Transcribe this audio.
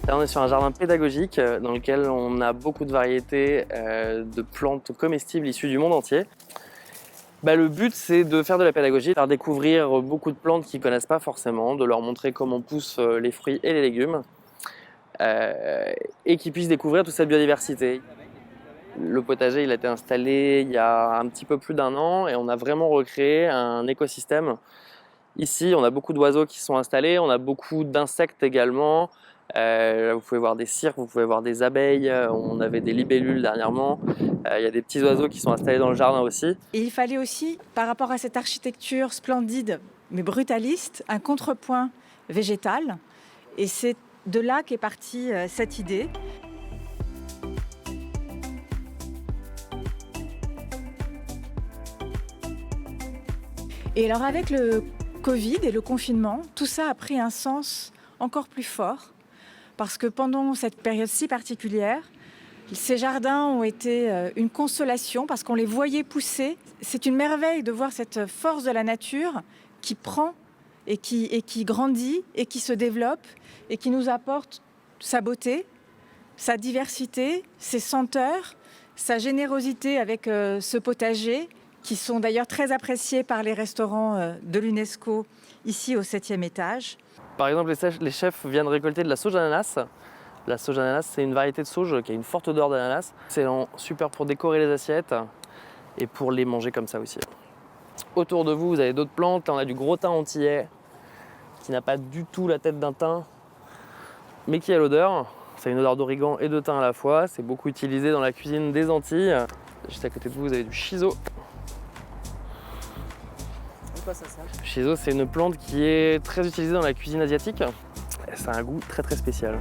Là, on est sur un jardin pédagogique dans lequel on a beaucoup de variétés de plantes comestibles issues du monde entier. Le but, c'est de faire de la pédagogie, de faire découvrir beaucoup de plantes qu'ils ne connaissent pas forcément, de leur montrer comment poussent les fruits et les légumes, et qu'ils puissent découvrir toute cette biodiversité. Le potager, il a été installé il y a un petit peu plus d'1 an et on a vraiment recréé un écosystème. Ici, on a beaucoup d'oiseaux qui sont installés, on a beaucoup d'insectes également. Là, vous pouvez voir des cirques, vous pouvez voir des abeilles, on avait des libellules dernièrement. Il y a des petits oiseaux qui sont installés dans le jardin aussi. Et il fallait aussi, par rapport à cette architecture splendide mais brutaliste, un contrepoint végétal. Et c'est de là qu'est partie cette idée. Et alors avec le Covid et le confinement, tout ça a pris un sens encore plus fort. Parce que pendant cette période si particulière, ces jardins ont été une consolation parce qu'on les voyait pousser. C'est une merveille de voir cette force de la nature qui prend et qui grandit et qui se développe et qui nous apporte sa beauté, sa diversité, ses senteurs, sa générosité avec ce potager qui sont d'ailleurs très appréciés par les restaurants de l'UNESCO ici au 7e étage. Par exemple, les chefs viennent récolter de la sauge ananas. La sauge ananas, c'est une variété de sauge qui a une forte odeur d'ananas. C'est super pour décorer les assiettes et pour les manger comme ça aussi. Autour de vous, vous avez d'autres plantes. On a du gros thym antillais qui n'a pas du tout la tête d'un thym, mais qui a l'odeur. Ça a une odeur d'origan et de thym à la fois. C'est beaucoup utilisé dans la cuisine des Antilles. Juste à côté de vous, vous avez du shiso. C'est quoi ça? Le shiso, c'est une plante qui est très utilisée dans la cuisine asiatique. Ça a un goût très très spécial.